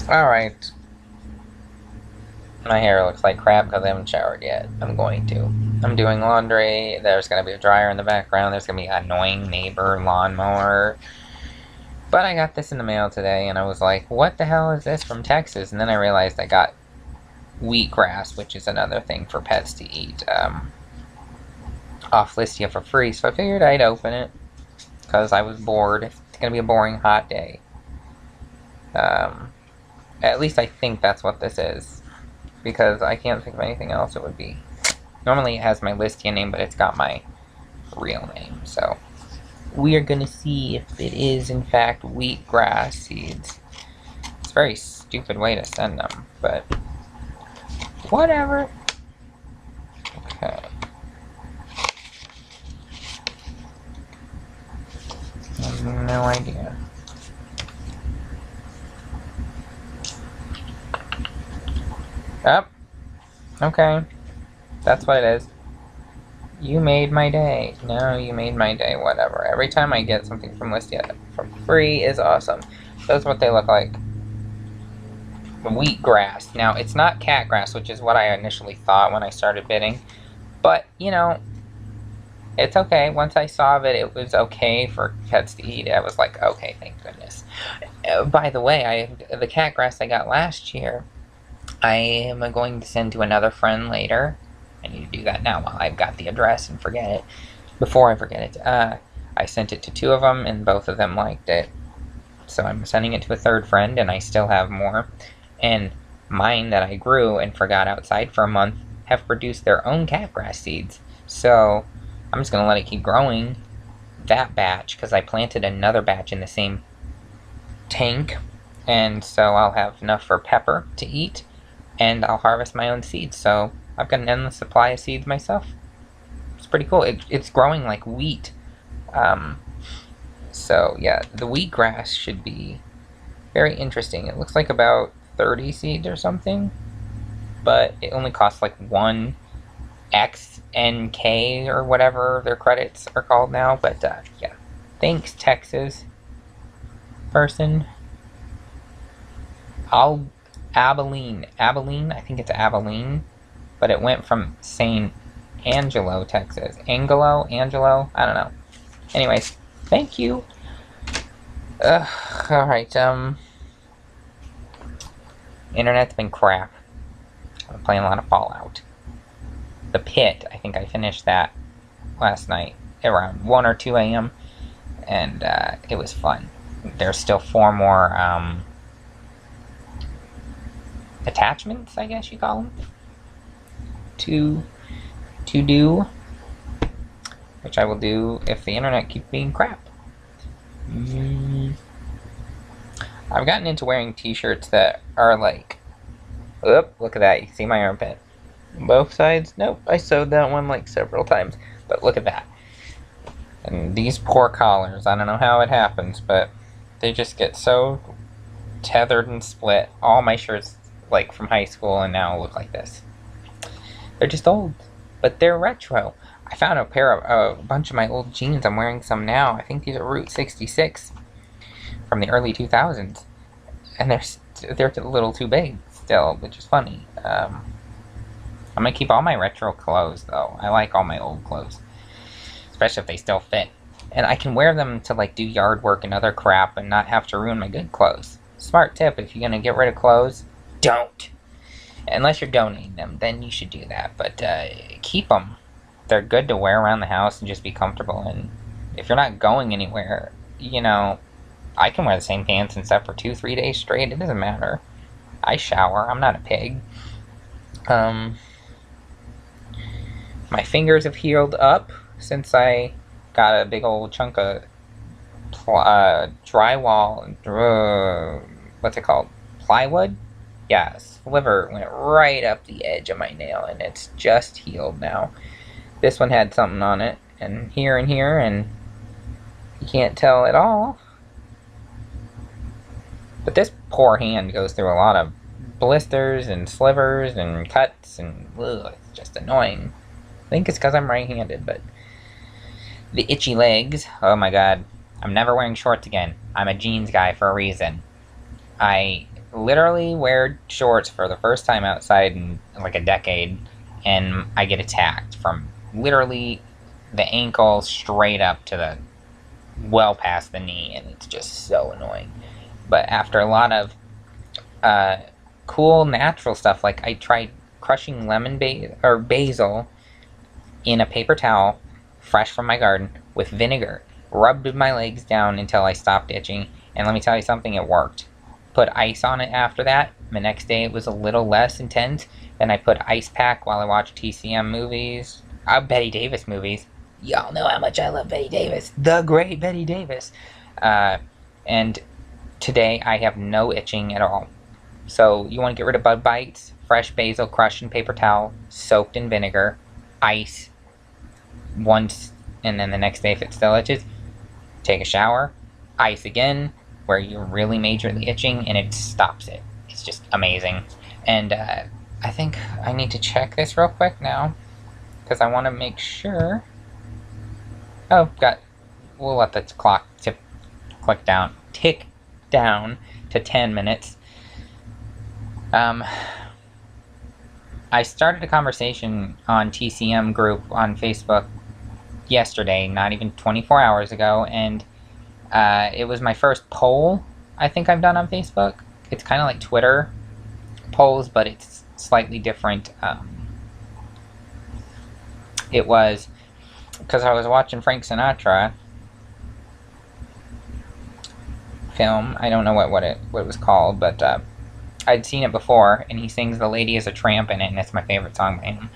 Alright. My hair looks like crap because I haven't showered yet. I'm going to. I'm doing laundry. There's going to be a dryer in the background. There's going to be an annoying neighbor lawnmower. But I got this in the mail today, and I was like, what the hell is this from Texas? And then I realized I got wheatgrass, which is another thing for pets to eat, off Listia for free. So I figured I'd open it because I was bored. It's going to be a boring hot day. At least I think that's what this is, because I can't think of anything else it would be. Normally it has my Listia name, but it's got my real name, so we are gonna see if it is in fact wheatgrass seeds. It's a very stupid way to send them, but whatever. Okay. I have no idea. Up. Oh, okay. That's what it is. You made my day. No, you made my day. Whatever. Every time I get something from Listia for free is awesome. That's what they look like. Wheatgrass. Now, it's not catgrass, which is what I initially thought when I started bidding. But, you know, it's okay. Once I saw that it was okay for pets to eat, I was like, okay, thank goodness. By the way, the catgrass I got last year, I am going to send to another friend later. I need to do that now while I've got the address and forget it. Before I forget it, I sent it to 2 of them, and both of them liked it. So I'm sending it to a third friend, and I still have more. And mine that I grew and forgot outside for a month have produced their own catgrass seeds. So I'm just going to let it keep growing, that batch, because I planted another batch in the same tank. And so I'll have enough for Pepper to eat, and I'll harvest my own seeds. So I've got an endless supply of seeds myself. It's pretty cool. It's growing like wheat. So yeah, the wheatgrass should be very interesting. It looks like about 30 seeds or something, but it only costs like 1 XNK or whatever their credits are called now. But yeah, thanks Texas person. Abilene, I think it's Abilene, but it went from St. Angelo, Texas. Angelo, I don't know. Anyways, thank you. Alright, internet's been crap. I'm playing a lot of Fallout. The Pit, I think I finished that last night around 1 or 2 a.m. and it was fun. There's still 4 more attachments, I guess you call them, to do, which I will do if the internet keeps being crap. I've gotten into wearing t-shirts that are like, oop, look at that, you see my armpit? Both sides? Nope, I sewed that one like several times, but look at that. And these poor collars, I don't know how it happens, but they just get so tethered and split. All my shirts, like from high school and now, look like this. They're just old, but they're retro. I found a bunch of my old jeans. I'm wearing some now. I think these are Route 66 from the early 2000s, and they're a little too big still, which is funny. I'm gonna keep all my retro clothes though. I like all my old clothes, especially if they still fit, and I can wear them to like do yard work and other crap and not have to ruin my good clothes. Smart tip: if you're gonna get rid of clothes, don't. Unless you're donating them, then you should do that. But keep them. They're good to wear around the house and just be comfortable. And if you're not going anywhere, you know, I can wear the same pants and stuff for 2-3 days straight. It doesn't matter. I shower. I'm not a pig. My fingers have healed up since I got a big old chunk of drywall. What's it called? Plywood? Yeah, sliver went right up the edge of my nail, and it's just healed now. This one had something on it, and here, and you can't tell at all. But this poor hand goes through a lot of blisters and slivers and cuts, and ugh, it's just annoying. I think it's because I'm right-handed, but the itchy legs, oh my god. I'm never wearing shorts again. I'm a jeans guy for a reason. I literally wear shorts for the first time outside in like a decade, and I get attacked from literally the ankle straight up to the well past the knee, and it's just so annoying. But after a lot of cool natural stuff, like I tried crushing basil in a paper towel fresh from my garden with vinegar, rubbed my legs down until I stopped itching, and let me tell you something, it worked. Put ice on it after that. The next day it was a little less intense. Then I put ice pack while I watched TCM movies. Betty Davis movies. Y'all know how much I love Betty Davis. The great Betty Davis. And today I have no itching at all. So you want to get rid of bug bites? Fresh basil crushed in paper towel, soaked in vinegar, ice once, and then the next day if it still itches, take a shower, ice again, where you're really majorly itching, and it stops it. It's just amazing. And I think I need to check this real quick now, because I want to make sure. Oh, we'll let the clock tick down to 10 minutes. I started a conversation on TCM group on Facebook yesterday, not even 24 hours ago, and it was my first poll I think I've done on Facebook. It's kind of like Twitter polls, but it's slightly different. It was because I was watching Frank Sinatra film. I don't know what it was called, but I'd seen it before, and he sings "The Lady is a Tramp" in it, and it's my favorite song by him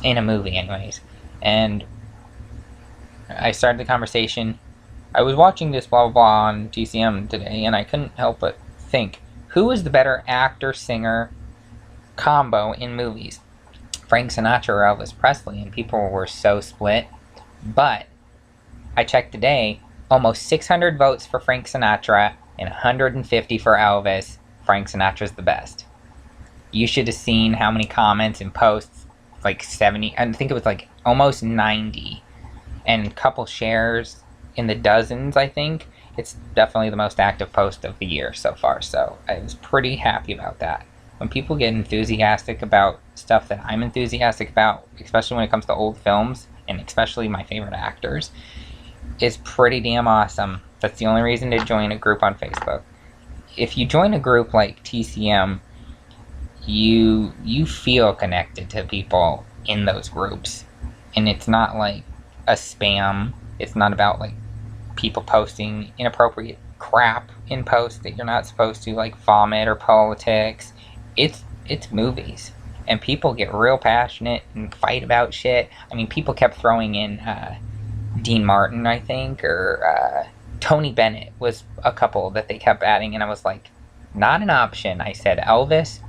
in a movie, anyways. And I started the conversation. I was watching this blah blah blah on TCM today, and I couldn't help but think, who is the better actor-singer combo in movies? Frank Sinatra or Elvis Presley? And people were so split. But I checked today, almost 600 votes for Frank Sinatra and 150 for Elvis. Frank Sinatra's the best. You should have seen how many comments and posts, like 70, I think it was like almost 90, and a couple shares in the dozens, I think. It's definitely the most active post of the year so far, so I was pretty happy about that. When people get enthusiastic about stuff that I'm enthusiastic about, especially when it comes to old films, and especially my favorite actors, it's pretty damn awesome. That's the only reason to join a group on Facebook. If you join a group like TCM, you feel connected to people in those groups. And it's not like a spam. It's not about like people posting inappropriate crap in posts that you're not supposed to, like vomit or politics. It's movies. And people get real passionate and fight about shit. I mean, people kept throwing in Dean Martin, I think, or Tony Bennett was a couple that they kept adding, and I was like, not an option. I said Elvis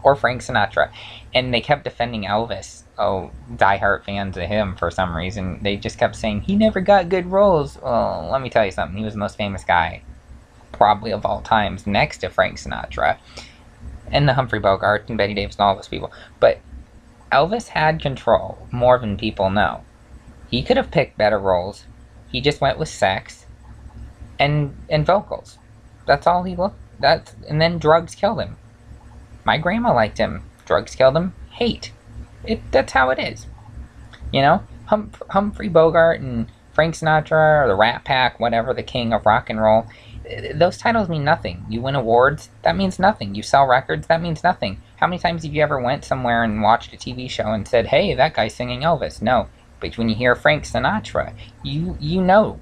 or Frank Sinatra, and they kept defending Elvis. Oh, diehard fans of him for some reason. They just kept saying he never got good roles. Well, let me tell you something. He was the most famous guy, probably of all times, next to Frank Sinatra, and the Humphrey Bogart and Betty Davis and all those people. But Elvis had control more than people know. He could have picked better roles. He just went with sex and vocals. That's all he looked. And then drugs killed him. My grandma liked him. Drugs killed him. Hate. That's how it is. You know, Humphrey Bogart and Frank Sinatra, or the Rat Pack, whatever, the king of rock and roll. Those titles mean nothing. You win awards, that means nothing. You sell records, that means nothing. How many times have you ever went somewhere and watched a TV show and said, hey, that guy's singing Elvis? No. But when you hear Frank Sinatra, you know.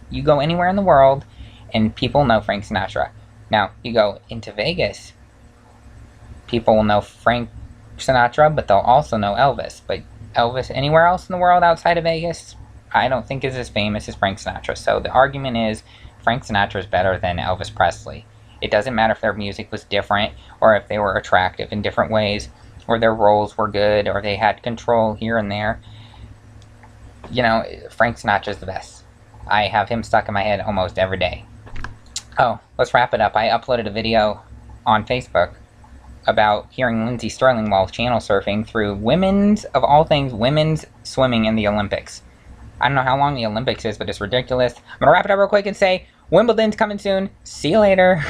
You go anywhere in the world, and people know Frank Sinatra. Now, you go into Vegas, people will know Frank Sinatra, but they'll also know Elvis. But Elvis, anywhere else in the world outside of Vegas, I don't think is as famous as Frank Sinatra. So the argument is Frank Sinatra is better than Elvis Presley. It doesn't matter if their music was different, or if they were attractive in different ways, or their roles were good, or they had control here and there. You know, Frank Sinatra is the best. I have him stuck in my head almost every day. Oh, let's wrap it up. I uploaded a video on Facebook about hearing Lindsey Sterling while channel surfing through women's, of all things, women's swimming in the Olympics. I don't know how long the Olympics is, but it's ridiculous. I'm going to wrap it up real quick and say, Wimbledon's coming soon. See you later.